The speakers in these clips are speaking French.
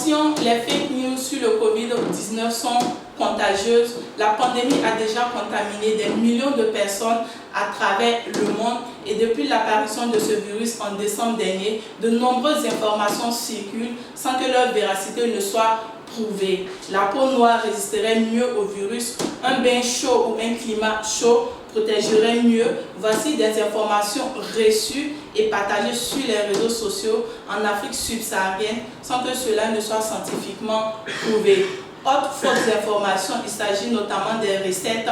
Attention, les fake news sur le Covid-19 sont contagieuses. La pandémie a déjà contaminé des millions de personnes à travers le monde et depuis l'apparition de ce virus en décembre dernier, de nombreuses informations circulent sans que leur véracité ne soit prouvée. La peau noire résisterait mieux au virus, un bain chaud ou un climat chaud protégerait mieux. Voici des informations reçues et partagées sur les réseaux sociaux en Afrique subsaharienne sans que cela ne soit scientifiquement prouvé. Autre fausses informations, il s'agit notamment des recettes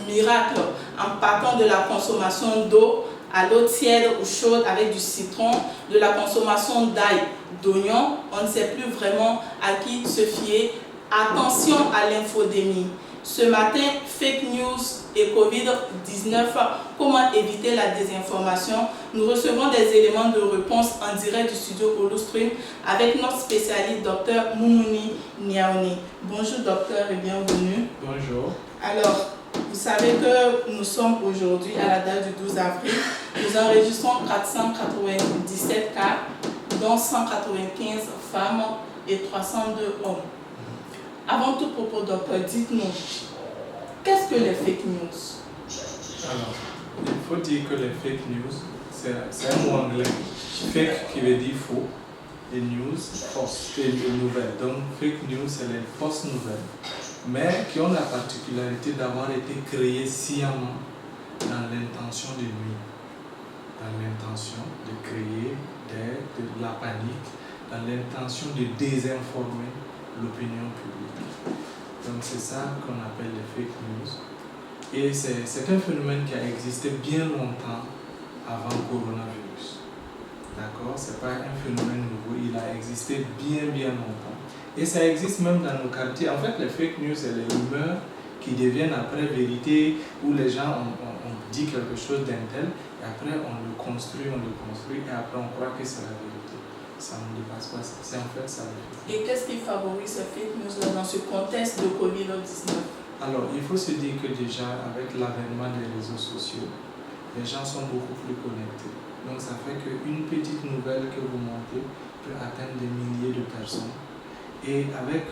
miracles en partant de la consommation d'eau à l'eau tiède ou chaude avec du citron, de la consommation d'ail, d'oignon. On ne sait plus vraiment à qui se fier. Attention à l'infodémie. Ce matin, fake news et Covid-19, comment éviter la désinformation? Nous recevons des éléments de réponse en direct du studio Holustream avec notre spécialiste, Dr Moumouni Niaouni. Bonjour docteur et bienvenue. Bonjour. Alors, vous savez que nous sommes aujourd'hui à la date du 12 avril. Nous enregistrons 497 cas, dont 195 femmes et 302 hommes. Avant tout propos, docteur, dites-nous, qu'est-ce que les fake news? Alors, il faut dire que les fake news, c'est un mot anglais. Fake qui veut dire faux, et news, fausse, c'est une nouvelle. Donc, fake news, c'est les fausses nouvelles, mais qui ont la particularité d'avoir été créées sciemment dans l'intention de nuire, dans l'intention de créer de la panique, dans l'intention de désinformer l'opinion publique. Donc c'est ça qu'on appelle les fake news. Et c'est un phénomène qui a existé bien longtemps avant le coronavirus. D'accord? Ce n'est pas un phénomène nouveau, il a existé bien longtemps. Et ça existe même dans nos quartiers. En fait, les fake news, c'est les rumeurs qui deviennent après vérité, où les gens ont dit quelque chose d'un tel, et après on le construit, et après on croit que c'est la vérité. Ça ne dépasse pas ça. C'est en fait ça. Et qu'est-ce qui favorise ces fake news dans ce contexte de Covid-19? Alors, il faut se dire que déjà, avec l'avènement des réseaux sociaux, les gens sont beaucoup plus connectés. Donc, ça fait qu'une petite nouvelle que vous montez peut atteindre des milliers de personnes. Et avec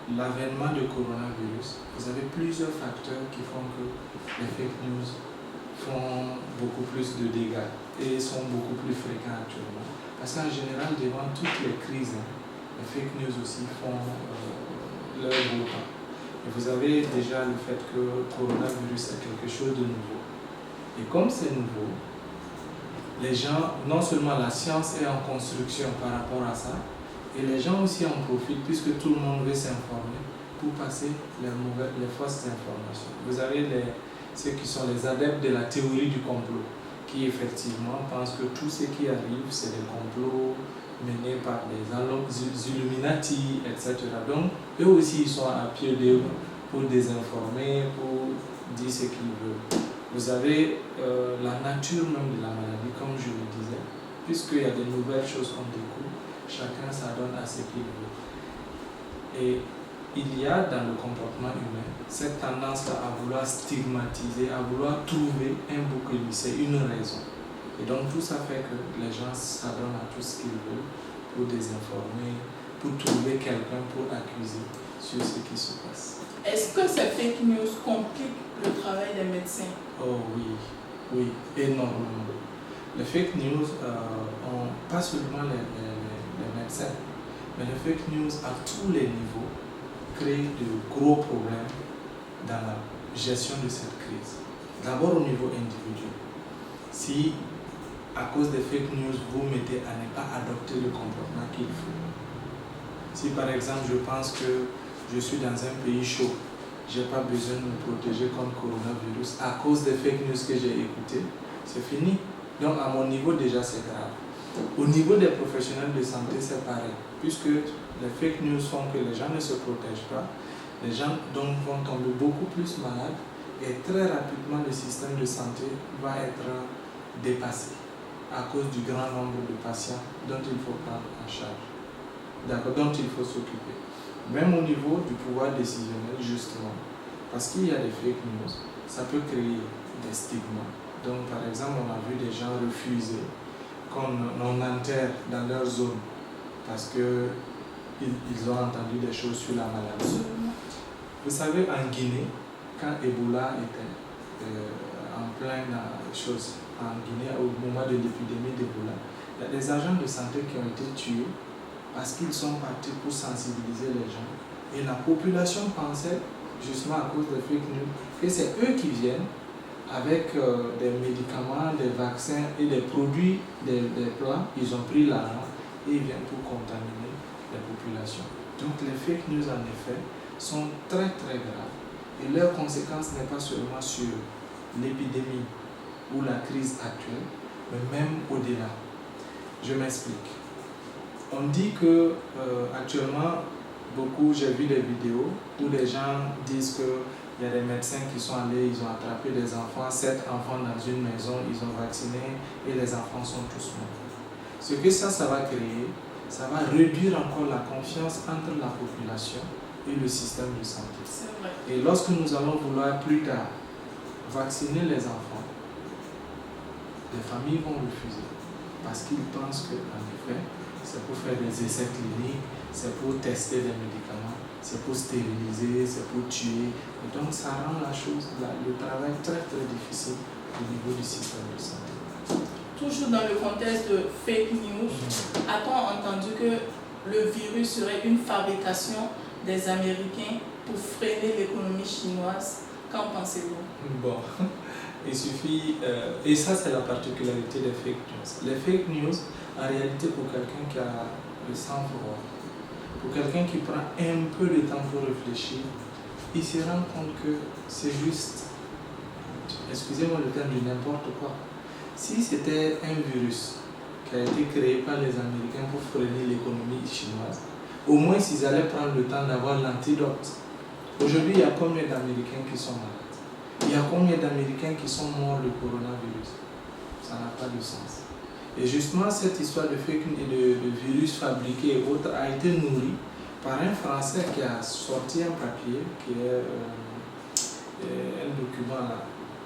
l'avènement du coronavirus, vous avez plusieurs facteurs qui font que les fake news font beaucoup plus de dégâts et sont beaucoup plus fréquents actuellement. Parce qu'en général, devant toutes les crises, les fake news aussi font leur beau temps. Et vous avez déjà le fait que le coronavirus est quelque chose de nouveau. Et comme c'est nouveau, les gens, non seulement la science est en construction par rapport à ça, et les gens aussi en profitent puisque tout le monde veut s'informer pour passer les fausses informations. Vous avez ceux qui sont les adeptes de la théorie du complot, qui effectivement pensent que tout ce qui arrive, c'est des complots menés par des Illuminati, etc. Donc, eux aussi, ils sont à pied d'œuvre pour désinformer, pour dire ce qu'ils veulent. Vous avez la nature même de la maladie, comme je le disais, puisqu'il y a de nouvelles choses qu'on découvre, chacun s'adonne à ce qu'il veut. Et il y a dans le comportement humain cette tendance-là à vouloir stigmatiser, à vouloir trouver un bouc émissaire, une raison. Et donc tout ça fait que les gens s'adonnent à tout ce qu'ils veulent pour désinformer, pour trouver quelqu'un pour accuser sur ce qui se passe. Est-ce que ces fake news compliquent le travail des médecins? Oh oui, énormément. Les fake news ont pas seulement les médecins, mais les fake news à tous les niveaux créent de gros problèmes dans la gestion de cette crise. D'abord au niveau individuel. Si à cause des fake news, vous mettez à ne pas adopter le comportement qu'il faut. Si par exemple je pense que je suis dans un pays chaud, je n'ai pas besoin de me protéger contre le coronavirus, à cause des fake news que j'ai écoutées, c'est fini. Donc à mon niveau déjà c'est grave. Au niveau des professionnels de santé c'est pareil, puisque les fake news font que les gens ne se protègent pas, les gens donc vont tomber beaucoup plus malades et très rapidement le système de santé va être dépassé à cause du grand nombre de patients dont il faut prendre en charge, dont il faut s'occuper. Même au niveau du pouvoir décisionnel justement, parce qu'il y a des fake news, ça peut créer des stigmas. Donc par exemple on a vu des gens refuser qu'on enterre dans leur zone parce que ils ont entendu des choses sur la maladie. Absolument. Vous savez, en Guinée, quand Ebola était en pleine chose, en Guinée, au moment de l'épidémie d'Ebola, il y a des agents de santé qui ont été tués parce qu'ils sont partis pour sensibiliser les gens. Et la population pensait, justement à cause des fake news, que c'est eux qui viennent avec des médicaments, des vaccins et des produits, des plans. Ils ont pris l'argent et ils viennent pour contaminer les populations. Donc les fake news, en effet, sont très très graves. Et leurs conséquences n'est pas seulement sur l'épidémie ou la crise actuelle, mais même au-delà. Je m'explique. On dit que actuellement, j'ai vu des vidéos où les gens disent qu'il y a des médecins qui sont allés, ils ont attrapé des enfants, 7 enfants dans une maison, ils ont vacciné et les enfants sont tous morts. Ce que ça va créer, ça va réduire encore la confiance entre la population et le système de santé. C'est vrai. Et lorsque nous allons vouloir plus tard vacciner les enfants, les familles vont refuser parce qu'ils pensent qu'en effet, c'est pour faire des essais cliniques, c'est pour tester des médicaments, c'est pour stériliser, c'est pour tuer. Et donc ça rend le travail très très difficile au niveau du système de santé. Toujours dans le contexte de fake news, a-t-on entendu que le virus serait une fabrication des Américains pour freiner l'économie chinoise? Qu'en pensez-vous? Bon, il suffit, et ça c'est la particularité des fake news. Les fake news, en réalité, pour quelqu'un qui a le sang-froid, pour quelqu'un qui prend un peu de temps pour réfléchir, il se rend compte que c'est juste, excusez-moi le terme, de n'importe quoi. Si c'était un virus qui a été créé par les Américains pour freiner l'économie chinoise, au moins s'ils allaient prendre le temps d'avoir l'antidote. Aujourd'hui, il y a combien d'Américains qui sont malades? Il y a combien d'Américains qui sont morts du coronavirus? Ça n'a pas de sens. Et justement, cette histoire de fake news et de virus fabriqués et autres a été nourrie par un Français qui a sorti un papier qui est un document là,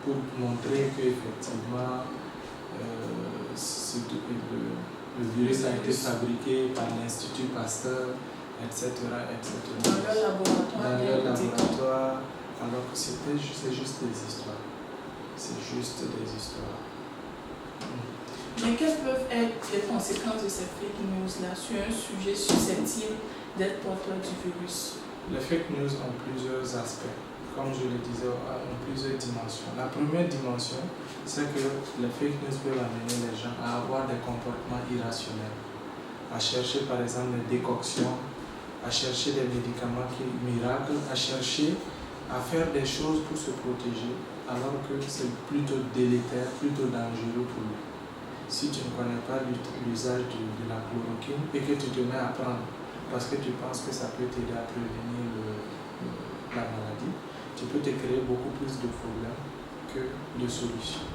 pour montrer qu'effectivement le virus a été fabriqué par l'Institut Pasteur, etc. Dans leur laboratoire. Alors que c'est juste des histoires. C'est juste des histoires. Mais quelles peuvent être les conséquences de ces fake news-là sur un sujet susceptible d'être porteur du virus? Les fake news ont plusieurs aspects. Comme je le disais, ont plusieurs dimensions. La première dimension, c'est que les fake news peuvent amener les gens à avoir des comportements irrationnels, à chercher par exemple des décoctions, à chercher des médicaments miracles, à chercher à faire des choses pour se protéger, alors que c'est plutôt délétère, plutôt dangereux pour lui. Si tu ne connais pas l'usage de la chloroquine et que tu te mets à prendre parce que tu penses que ça peut t'aider à prévenir la maladie, tu peux te créer beaucoup plus de problèmes que de solutions.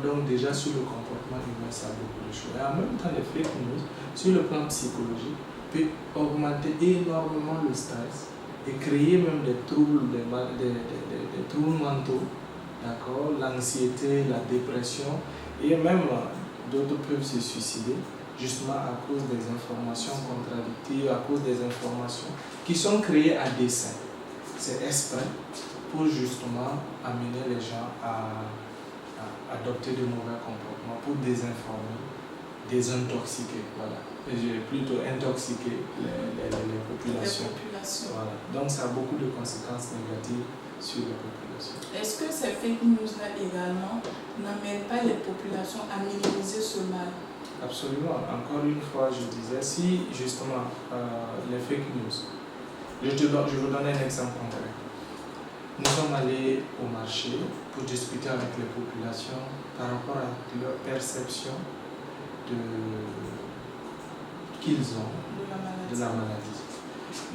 Donc déjà sur le comportement humain, ça a beaucoup de choses. Et en même temps, les fake news, sur le plan psychologique, peut augmenter énormément le stress et créer même des troubles, des troubles mentaux, d'accord, l'anxiété, la dépression, et même d'autres peuvent se suicider justement à cause des informations contradictives, à cause des informations qui sont créées à dessein. C'est exprès pour justement amener les gens à adopter de mauvais comportements, pour désinformer, désintoxiquer, voilà. Et j'ai plutôt intoxiquer les populations. Voilà. Donc ça a beaucoup de conséquences négatives sur les populations. Est-ce que ces fake news-là également n'amènent pas les populations à minimiser ce mal? Absolument. Encore une fois, je disais, si justement les fake news, je vous donne un exemple concret. Nous sommes allés au marché pour discuter avec les populations par rapport à leur perception qu'ils ont de la maladie.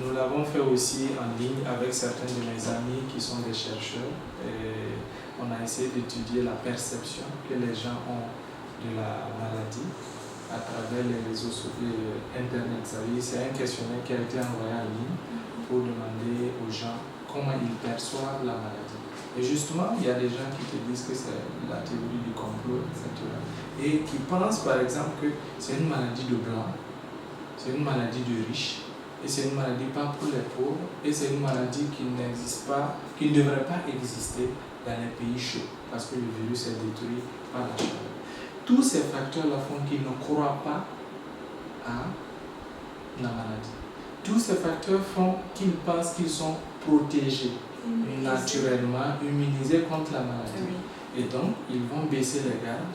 Nous l'avons fait aussi en ligne avec certains de mes amis qui sont des chercheurs et on a essayé d'étudier la perception que les gens ont de la maladie à travers les réseaux sociaux, Internet. C'est un questionnaire qui a été envoyé en ligne pour demander aux gens comment ils perçoivent la maladie. Et justement, il y a des gens qui te disent que c'est la théorie du complot, etc. Et qui pensent par exemple que c'est une maladie de blanc, c'est une maladie de riche, et c'est une maladie pas pour les pauvres, et c'est une maladie qui n'existe pas, qui ne devrait pas exister dans les pays chauds, parce que le virus est détruit par la chaleur. Tous ces facteurs-là font qu'ils ne croient pas à la maladie. Tous ces facteurs font qu'ils pensent qu'ils sont protégés naturellement, immunisés contre la maladie. Et donc, ils vont baisser les gardes,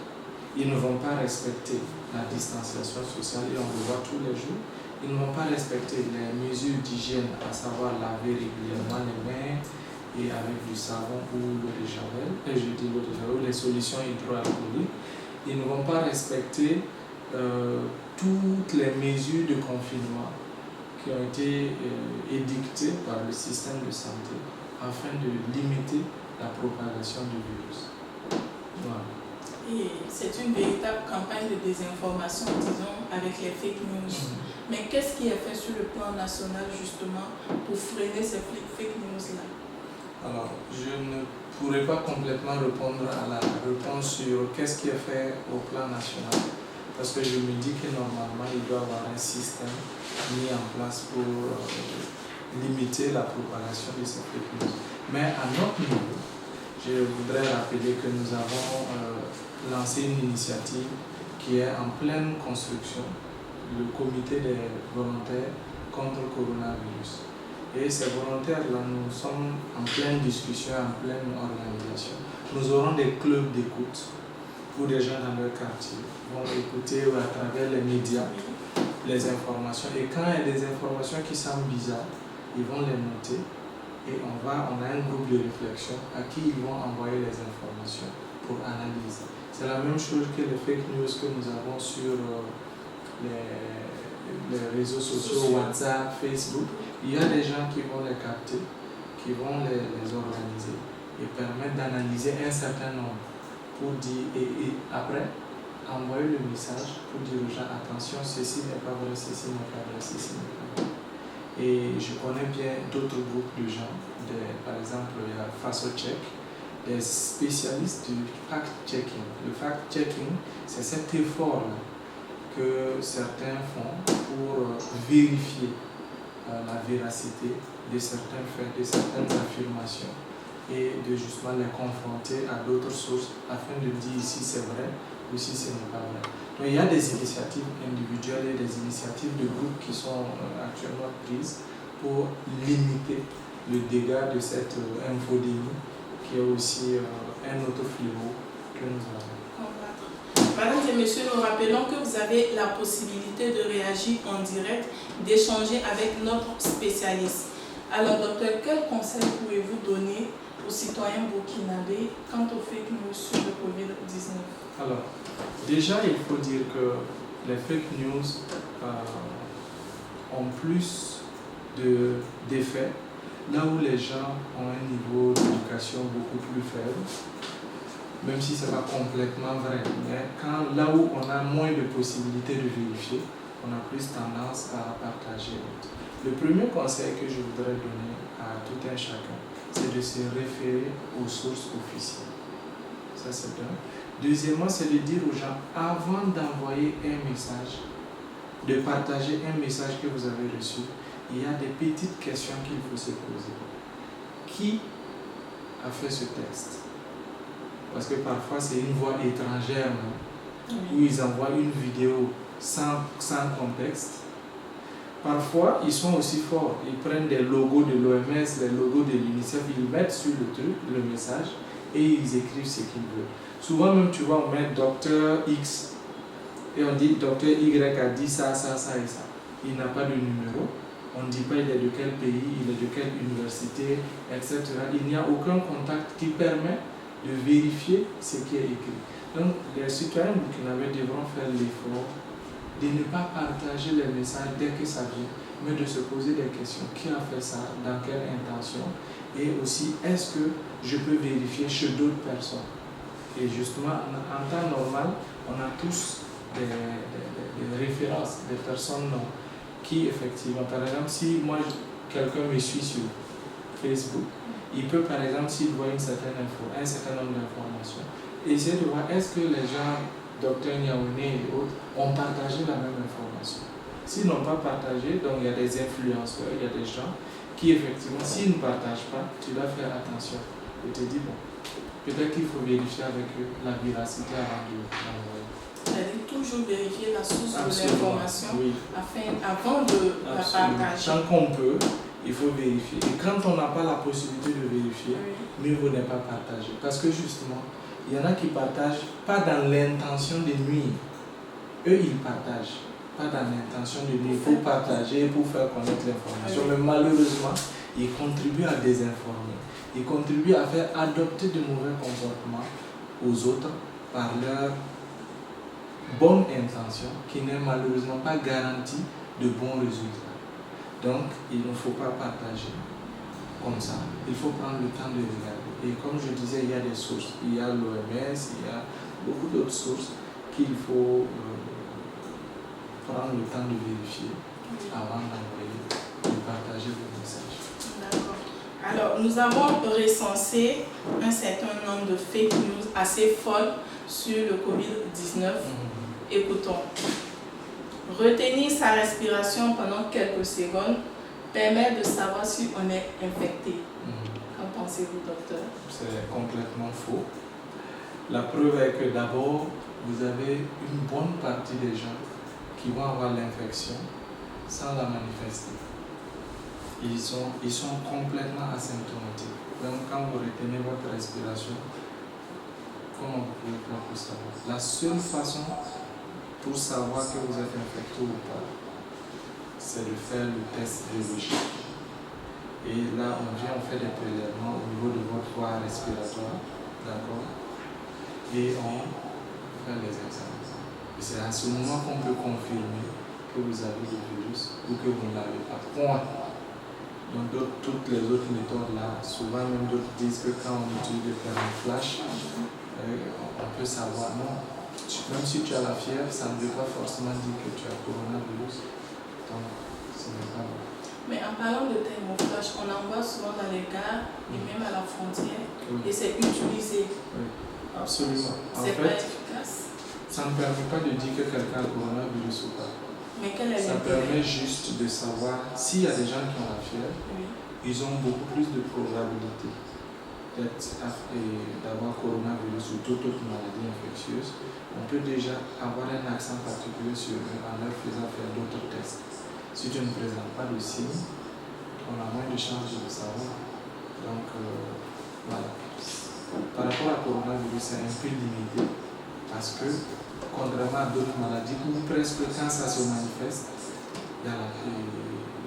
ils ne vont pas respecter la distanciation sociale, et on le voit tous les jours. Ils ne vont pas respecter les mesures d'hygiène, à savoir laver régulièrement les mains et avec du savon ou l'eau de javel, ou les solutions hydroalcooliques. Ils ne vont pas respecter toutes les mesures de confinement qui ont été édictées par le système de santé afin de limiter la propagation du virus. Voilà. Et c'est une véritable campagne de désinformation, disons, avec les fake news. Mais qu'est-ce qui est fait sur le plan national, justement, pour freiner ces fake news-là? Alors, je ne pourrais pas complètement répondre à la réponse sur qu'est-ce qui est fait au plan national, parce que je me dis que normalement, il doit y avoir un système mis en place pour limiter la propagation de ces fake news. Mais à notre niveau, je voudrais rappeler que nous avons lancé une initiative qui est en pleine construction, le comité des volontaires contre le coronavirus. Et ces volontaires-là, nous sommes en pleine discussion, en pleine organisation. Nous aurons des clubs d'écoute où des gens dans leur quartier vont écouter à travers les médias les informations. Et quand il y a des informations qui semblent bizarres, ils vont les noter. Et on a un groupe de réflexion à qui ils vont envoyer les informations pour analyser. C'est la même chose que les fake news que nous avons sur les réseaux sociaux, WhatsApp, Facebook. Il y a des gens qui vont les capter, qui vont les organiser et permettre d'analyser un certain nombre pour dire, et après, envoyer le message pour dire aux gens, attention, ceci n'est pas vrai, ceci n'est pas vrai, ceci n'est pas vrai. Et je connais bien d'autres groupes de gens, par exemple, il y a FasoCheck, des spécialistes du fact-checking. Le fact-checking, c'est cet effort-là que certains font pour vérifier la véracité de certains faits, de certaines affirmations et de justement les confronter à d'autres sources afin de dire si c'est vrai ou si ce n'est pas vrai. Donc il y a des initiatives individuelles et des initiatives de groupes qui sont actuellement prises pour limiter le dégât de cette infodémie qui est aussi un autre fléau que nous avons. Mesdames et messieurs, nous rappelons que vous avez la possibilité de réagir en direct, d'échanger avec notre spécialiste. Alors, docteur, quel conseil pouvez-vous donner aux citoyens burkinabés quant aux fake news sur le Covid-19? Alors, déjà, il faut dire que les fake news ont plus d'effets là où les gens ont un niveau d'éducation beaucoup plus faible, même si ce n'est pas complètement vrai. Mais là où on a moins de possibilités de vérifier, on a plus tendance à partager. Le premier conseil que je voudrais donner à tout un chacun, c'est de se référer aux sources officielles. Ça, c'est un. Deuxièmement, c'est de dire aux gens, avant d'envoyer un message, de partager un message que vous avez reçu, il y a des petites questions qu'il faut se poser. Qui a fait ce texte? Parce que parfois, c'est une voix étrangère, où ils envoient une vidéo sans contexte. Parfois, ils sont aussi forts. Ils prennent des logos de l'OMS, les logos de l'UNICEF, ils mettent sur le truc, le message, et ils écrivent ce qu'ils veulent. Souvent même, tu vois, on met docteur X, et on dit docteur Y a dit ça, ça, ça et ça. Il n'a pas de numéro, on ne dit pas il est de quel pays, il est de quelle université, etc. Il n'y a aucun contact qui permet de vérifier ce qui est écrit. Donc, les citoyens burkinabés devront faire l'effort de ne pas partager les messages dès que ça vient, mais de se poser des questions. Qui a fait ça? Dans quelle intention? Et aussi, est-ce que je peux vérifier chez d'autres personnes? Et justement, en temps normal, on a tous des références, des personnes qui, effectivement, par exemple, si moi, quelqu'un me suit sur Facebook, il peut, par exemple, s'il voit une certaine info, un certain nombre d'informations, essayer de voir est-ce que les gens, Dr Niaoune et autres, ont partagé la même information. S'ils n'ont pas partagé, donc il y a des influenceurs, il y a des gens qui effectivement, s'ils ne partagent pas, tu dois faire attention. Et te dis, bon, peut-être qu'il faut vérifier avec eux la véracité avant de l'envoyer. C'est-à-dire toujours vérifier la source de l'information oui. avant de la partager. Tant qu'on peut, il faut vérifier. Et quand on n'a pas la possibilité de vérifier, mieux vaut ne pas partager. Parce que justement, il y en a qui partagent pas dans l'intention de nuire. Eux, ils partagent pas dans l'intention de nuire pour partager, pour faire connaître l'information. Mais malheureusement, ils contribuent à désinformer. Ils contribuent à faire adopter de mauvais comportements aux autres par leur bonne intention qui n'est malheureusement pas garantie de bons résultats. Donc, il ne faut pas partager comme ça. Il faut prendre le temps de regarder. Et comme je disais, il y a des sources. Il y a l'OMS, il y a beaucoup d'autres sources qu'il faut prendre le temps de vérifier avant d'envoyer, de partager vos messages. D'accord. Alors, nous avons recensé un certain nombre de fake news assez folles sur le Covid-19. Écoutons. Retenir sa respiration pendant quelques secondes permet de savoir si on est infecté. Qu'en pensez-vous, docteur? C'est complètement faux. La preuve est que d'abord, vous avez une bonne partie des gens qui vont avoir l'infection sans la manifester. Ils sont complètement asymptomatiques. Donc quand vous retenez votre respiration, comment vous pouvez faire pour savoir? La seule façon pour savoir que vous êtes infecté ou pas, c'est de faire le test biologique. Et là, on fait des prélèvements au niveau de votre voie respiratoire, d'accord? Et on fait les examens. Et c'est à ce moment qu'on peut confirmer que vous avez le virus ou que vous ne l'avez pas. Point. Donc toutes les autres méthodes là, souvent même d'autres disent que quand on utilise le permis flash, on peut savoir, non, même si tu as la fièvre, ça ne veut pas forcément dire que tu as coronavirus. Donc, ce n'est pas bon. Mais en parlant de thermoflash, on en voit souvent dans les gares et même à la frontière. Et c'est utilisé. Oui, absolument. C'est pas efficace. Ça ne permet pas de dire que quelqu'un a coronavirus ou pas. Mais quel est ça l'intérêt? permet juste de savoir s'il y a des gens qui ont la fièvre, ils ont beaucoup plus de probabilité d'avoir coronavirus ou toute autre maladie infectieuse. On peut déjà avoir un accent particulier sur eux en leur faisant faire d'autres tests. Si tu ne présentes pas de signes, on a moins de chances de le savoir. Donc, voilà. Par rapport à coronavirus, c'est un peu limité parce que, contrairement à d'autres maladies où presque quand ça se manifeste,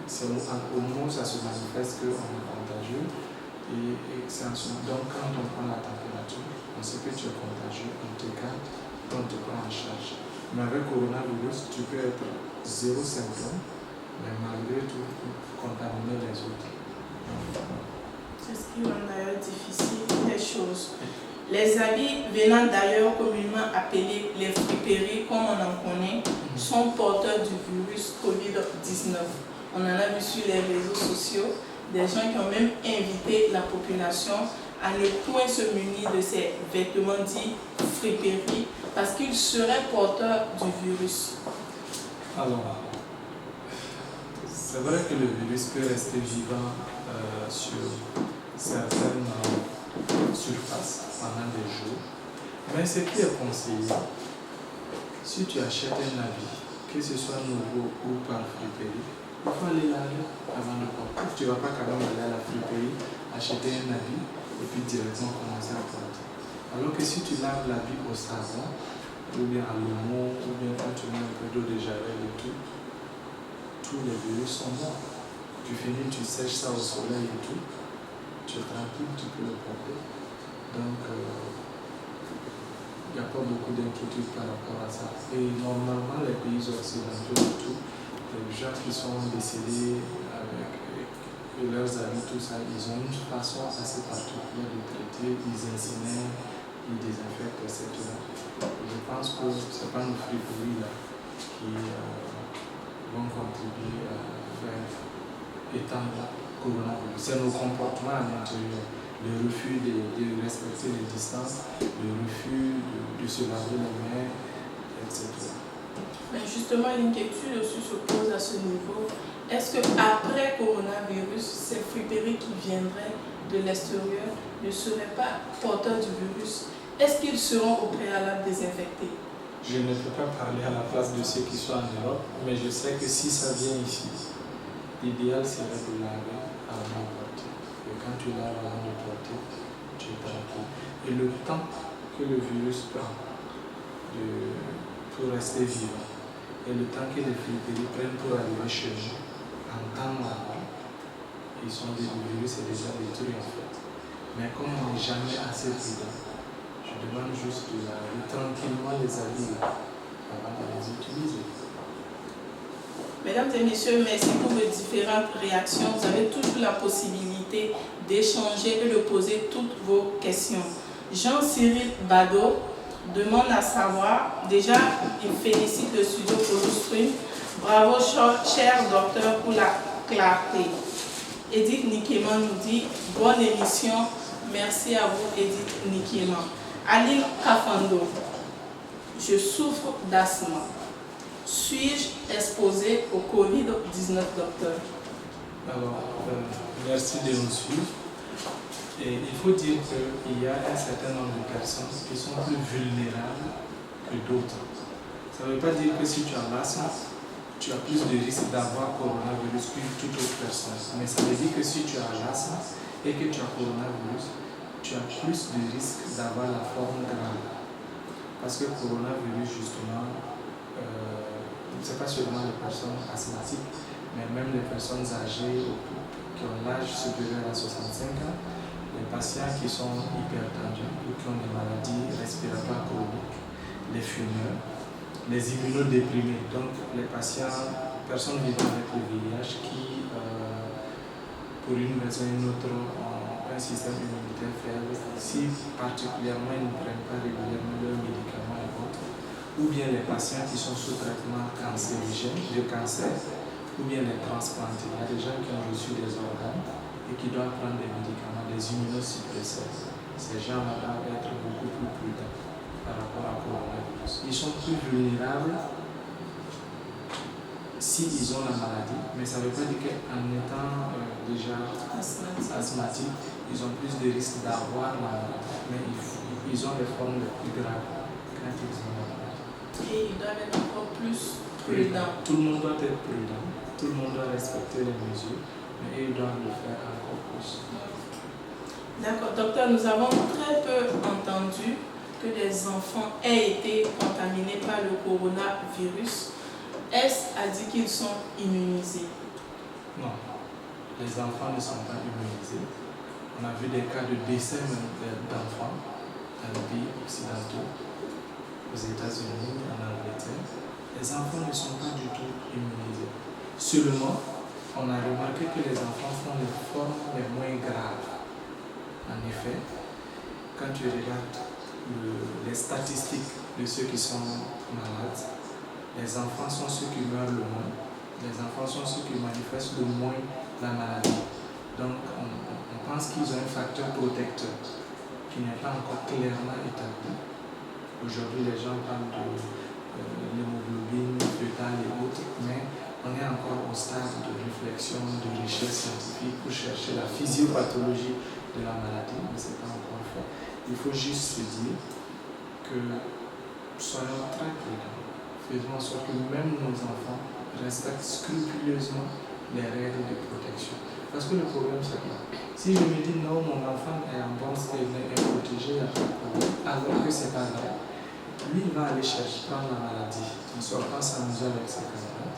c'est au moment où ça se manifeste qu'on est contagieux. Et c'est en ce moment. Donc, quand on prend la température, on sait que tu es contagieux, on te garde, on te prend en charge. Mais avec coronavirus, tu peux être zéro symptôme, mais malgré tout, contaminer les autres. C'est ce qui rend d'ailleurs difficile les choses. Les habits venant d'ailleurs communément appelés les friperies, comme on en connaît, sont porteurs du virus Covid-19. On en a vu sur les réseaux sociaux des gens qui ont même invité la population à ne point se munir de ces vêtements dits friperies parce qu'ils seraient porteurs du virus. Alors, c'est vrai que le virus peut rester vivant sur certaines surfaces pendant des jours, mais ce qui est conseillé, si tu achètes un habit, que ce soit nouveau ou par friperie, il faut aller laver avant de porter. Tu ne vas pas quand même aller à la friperie, acheter un habit et puis directement commencer à porter. Alors que si tu laves l'habit au savon, ou bien à l'oignon, ou bien quand tu mets un peu d'eau de javel et tout, tous les virus sont morts. Tu finis, tu sèches ça au soleil et tout, tu es tranquille, tu peux le porter. Donc, il n'y a pas beaucoup d'inquiétude par rapport à ça. Et normalement, les pays occidentaux et tout, les gens qui sont décédés avec leurs amis, tout ça, ils ont une façon assez particulière de traiter, ils incinèrent, ils désinfectent, etc. Je pense que ce n'est pas nos friperies là qui vont contribuer à faire étendre le coronavirus. C'est nos comportements à l'intérieur, le refus de respecter les distances, le refus de se laver les mains, etc. Mais justement, l'inquiétude aussi se pose à est-ce qu'après coronavirus, ces friperies qui viendraient de l'extérieur ne seraient pas porteurs du virus? Est-ce qu'ils seront au préalable désinfectés? Je ne peux pas parler à la place de ceux qui sont en Europe, mais je sais que si ça vient ici, l'idéal serait de laver avant de porter. Et quand tu laves avant de porter, tu es tranquille. Et le temps que le virus prend pour rester vivant, et le temps que les friperies prennent pour arriver chez nous, en temps normal, le virus est déjà détruit en fait. Mais comme on n'est jamais assez prudent, je demande juste de laver tranquillement les habits avant de les utiliser. Mesdames et messieurs, merci pour vos différentes réactions. Vous avez toujours la possibilité d'échanger et de poser toutes vos questions. Jean-Cyril Bado demande à savoir, déjà, il félicite le studio Polustream. Bravo, cher docteur, pour la clarté. Edith Nikema nous dit, bonne émission. Merci à vous, Edith Nikema. Aline Kafando, je souffre d'asthme. Suis-je exposé au Covid-19, docteur? Alors, merci de nous suivre. Et il faut dire qu'il y a un certain nombre de personnes qui sont plus vulnérables que d'autres. Ça ne veut pas dire que si tu as l'asthme, tu as plus de risques d'avoir coronavirus qu'une toute autre personne. Mais ça veut dire que si tu as l'asthme et que tu as coronavirus, tu as plus de risques d'avoir la forme grave. Parce que coronavirus, justement, ce n'est pas seulement les personnes asthmatiques, mais même les personnes âgées qui ont l'âge supérieur à 65 ans, les patients qui sont hypertendus ou qui ont des maladies respiratoires chroniques, les fumeurs, les immunodéprimés, donc les personnes vivant avec le VIH qui, pour une raison ou une autre, ont un système immunitaire faible, si particulièrement ils ne prennent pas régulièrement leurs médicaments et autres, ou bien les patients qui sont sous traitement cancérigène, de cancer, ou bien les transplantés. Il y a des gens qui ont reçu des organes et qui doivent prendre des médicaments, des immunosuppresseurs. Ces gens-là doivent être beaucoup plus prudents par rapport à coronavirus. Ils sont plus vulnérables s'ils ont la maladie, mais ça ne veut pas dire qu'en étant déjà asthmatiques, ils ont plus de risques d'avoir la maladie, mais ils ont des formes les plus graves quand ils ont la maladie. Et ils doivent être encore plus prudents. Tout le monde doit être prudent, tout le monde doit respecter les mesures, mais ils doivent le faire encore plus. D'accord, docteur, nous avons très peu entendu que des enfants aient été contaminés par le coronavirus. Est-ce à dire qu'ils sont immunisés? Non, les enfants ne sont pas immunisés. On a vu des cas de décès d'enfants dans les pays occidentaux, aux États-Unis, en Angleterre. Les enfants ne sont pas du tout immunisés. Seulement, on a remarqué que les enfants font les formes les moins graves. En effet, quand tu regardes les statistiques de ceux qui sont malades, les enfants sont ceux qui meurent le moins, les enfants sont ceux qui manifestent le moins la maladie. Donc, on pense qu'ils ont un facteur protecteur qui n'est pas encore clairement établi. Aujourd'hui, les gens parlent de l'hémoglobine fœtale et autres, mais on est encore au stade de réflexion, de recherche scientifique pour chercher la physiopathologie de la maladie, mais ce n'est pas encore fait. Il faut juste se dire que soyons très prudents, faisons en sorte que même nos enfants respectent scrupuleusement les règles de protection. Parce que le problème, c'est quoi? Si je me dis non, mon enfant est en bonne santé, est protégé, il n'y a pas de problème, alors que ce n'est pas vrai, lui il va aller prendre la maladie, il ne sort pas s'amuser avec ses camarades,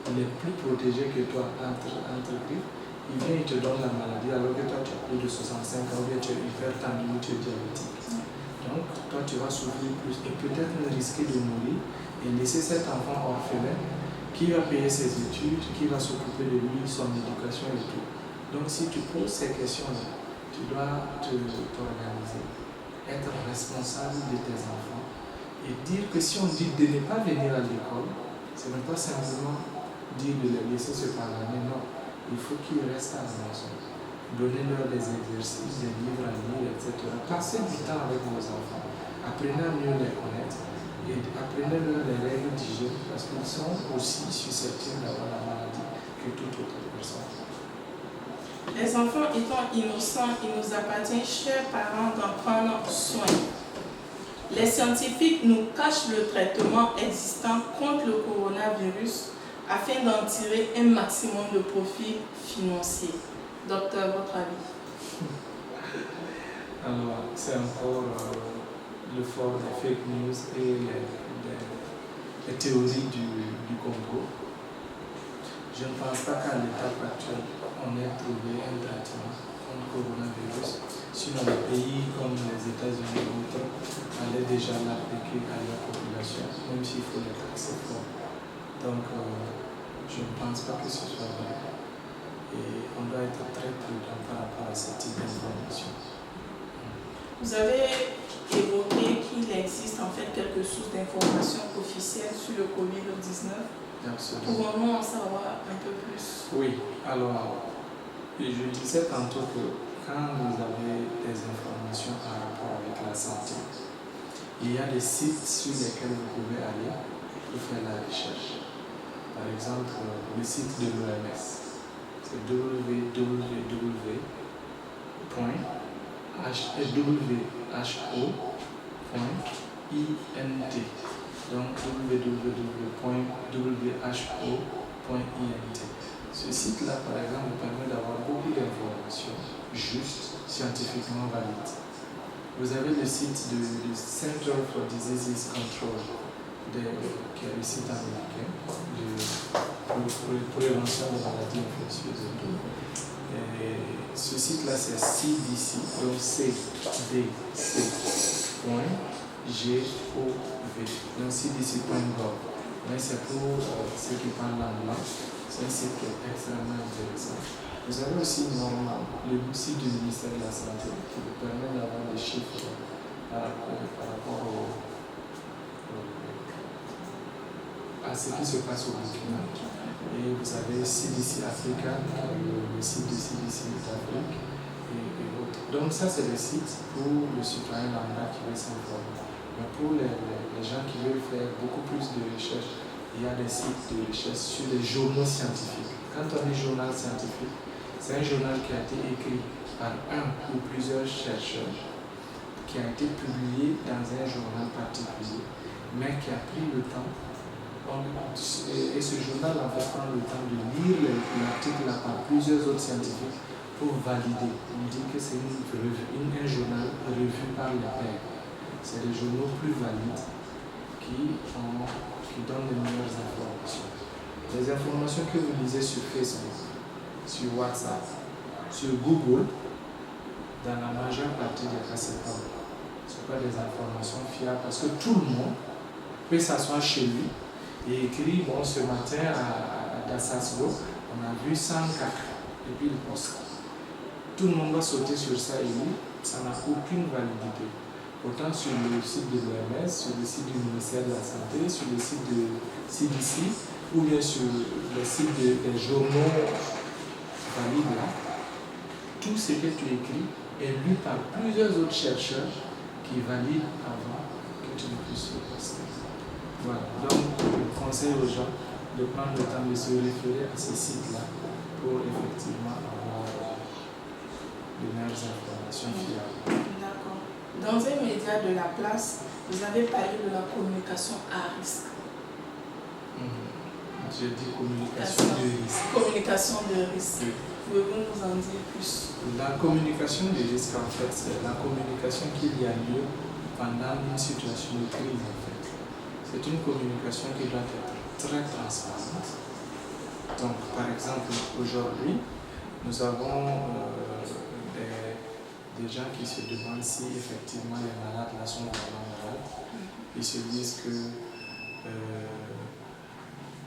il est plus protégé que toi entre grippes, il vient, il te donne la maladie alors que toi tu as plus de 65 ans, ou bien tu es hypertendu ou tu es diabétique. Donc toi tu vas souffrir plus et peut-être risquer de mourir et laisser cet enfant orphelin qui va payer ses études, qui va s'occuper de lui, son éducation et tout. Donc si tu poses ces questions-là, tu dois t'organiser, être responsable de tes enfants et dire que si on dit de ne pas venir à l'école, ce n'est pas simplement dire de les laisser se pardonner, non. Il faut qu'ils restent à la maison. Donnez-leur des exercices, des livres à lire, etc. Passez du temps avec vos enfants. Apprenez à mieux les connaître et apprenez-leur les règles d'hygiène parce qu'ils sont aussi susceptibles d'avoir la maladie que que toute autre personne. Les enfants étant innocents, il nous appartient, chers parents, d'en prendre soin. Les scientifiques nous cachent le traitement existant contre le coronavirus afin d'en tirer un maximum de profit financier. Docteur, votre avis? Alors, c'est encore le fort des fake news et les théories du complot. Je ne pense pas qu'à l'étape actuelle, on ait trouvé un traitement contre le coronavirus. Sinon, les pays comme les États-Unis ou autres allaient déjà l'appliquer à leur population, même s'il faut les taxer fort. Donc, je ne pense pas que ce soit vrai. Et on doit être très prudent par rapport à ce type d'information. Vous avez évoqué qu'il existe en fait quelques sources d'informations officielles sur le Covid-19. Absolument. Pouvons-nous en savoir un peu plus? Oui, alors, je disais tantôt que quand vous avez des informations par rapport avec la santé, il y a des sites sur lesquels vous pouvez aller pour faire la recherche. Par exemple, le site de l'OMS, c'est www.who.int. Donc www.who.int. Ce site-là, par exemple, vous permet d'avoir beaucoup d'informations justes, scientifiquement valides. Vous avez le site du Center for Disease Control, qui est le site américain pour prévention des maladies infectieuses. Et ce site-là, c'est CDC, donc cdc.gov, donc cdc.gov. Mais c'est pour ceux qui parlent anglais, c'est un site qui est extrêmement intéressant. Vous avez aussi normalement le site du ministère de la Santé qui vous permet d'avoir des chiffres par rapport à ce qui se passe au Burkina. Et vous avez CDC Africa, le site de CDC d'Afrique et autres. Donc ça, c'est le site pour le citoyen lambda qui veut s'informer. Mais pour les gens qui veulent faire beaucoup plus de recherches, il y a des sites de recherche sur les journaux scientifiques. Quand on dit journal scientifique, c'est un journal qui a été écrit par un ou plusieurs chercheurs, qui a été publié dans un journal particulier, mais qui a pris le temps. Et ce journal en fait prend le temps de lire l'article par plusieurs autres scientifiques pour valider. On dit que c'est un journal revu par les pairs. C'est des journaux plus valides qui donnent les meilleures informations. Les informations que vous lisez sur Facebook, sur WhatsApp, sur Google, dans la majeure partie des cas, ce n'est pas des informations fiables parce que tout le monde peut s'asseoir chez lui et écrit, bon, ce matin à Dassasgo, on a vu 100 cas, et puis il poste. Tout le monde va sauter sur ça et lui, ça n'a aucune validité. Pourtant, sur le site de l'OMS, sur le site du ministère de la Santé, sur le site de CDC, ou bien sur le site des journaux valides, là, tout ce que tu écris est lu par plusieurs autres chercheurs qui valident avant que tu ne puisses le poster. Voilà, donc je conseille aux gens de prendre le temps de se référer à ces sites-là pour effectivement avoir de meilleures informations fiables. D'accord. Dans un média de la place, vous avez parlé de la communication à risque. Je dis communication de risque. Communication de risque. Oui. Pouvez-vous nous en dire plus? La communication de risque, en fait, c'est la communication qu'il y a lieu pendant une situation de crise, en fait. C'est une communication qui doit être très transparente. Donc, par exemple, aujourd'hui, nous avons des gens qui se demandent si effectivement les malades là sont vraiment malades. Ils se disent que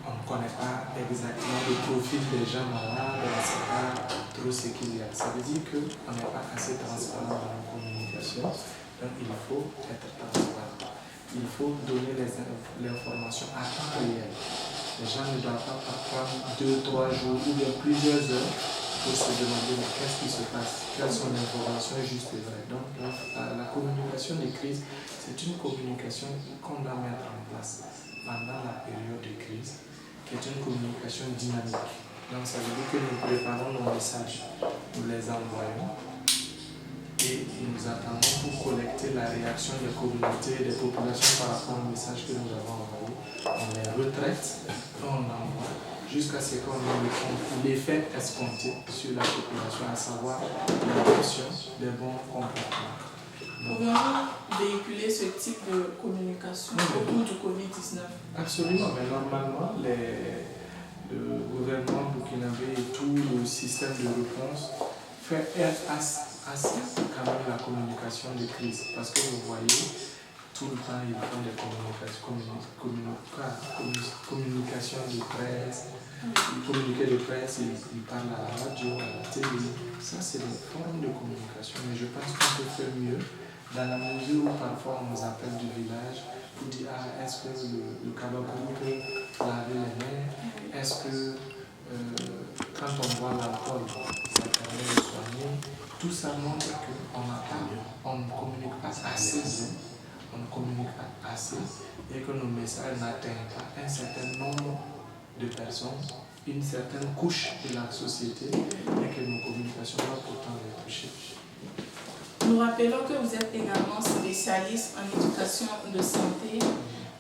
on ne connaît pas exactement le profil des gens malades, on ne sait pas trop ce qu'il y a. Ça veut dire qu'on n'est pas assez transparent dans la communication, donc il faut être transparent. Il faut donner l'information à temps réel. Les gens ne doivent pas prendre 2-3 jours ou bien plusieurs heures pour se demander mais qu'est-ce qui se passe, quelles sont les informations justes et vraies. Donc la communication des crises, c'est une communication qu'on doit mettre en place pendant la période de crise, qui est une communication dynamique. Donc ça veut dire que nous préparons nos messages, nous les envoyons et nous attendons pour collecter la réaction des communautés et des populations par rapport au message que nous avons envoyé. On les retraite, on envoie jusqu'à ce qu'on ait l'effet escompté sur la population, à savoir l'adoption des bons comportements. Pouvons-nous véhiculer ce type de communication autour du Covid-19? Absolument, mais normalement, le gouvernement burkinabé et tout le système de réponse fait assez quand même la communication de crise. Parce que vous voyez, tout le temps, ils font des communications de presse, communiqués de presse, ils parlent à la radio, à la télé. Ça, c'est des formes de communication. Mais je pense qu'on peut faire mieux dans la mesure où parfois on nous appelle du village pour dire est-ce que le Kabakourou peut laver les mains? Est-ce que quand on voit l'alcool, ça permet de soigner? Tout ça montre qu'on ne communique pas assez bien, on ne communique pas assez et que nos messages n'atteignent pas un certain nombre de personnes, une certaine couche de la société et que nos communications doivent pourtant les toucher. Nous rappelons que vous êtes également spécialiste en éducation de santé.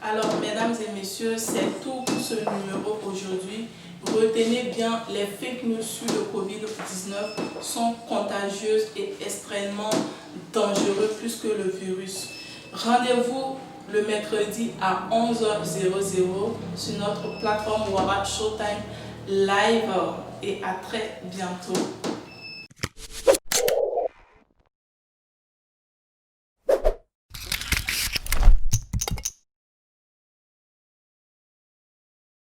Alors, mesdames et messieurs, c'est tout pour ce numéro aujourd'hui. Retenez bien, les fake news sur le Covid-19 sont contagieuses et extrêmement dangereuses plus que le virus. Rendez-vous le mercredi à 11h00 sur notre plateforme Wara Showtime Live et à très bientôt.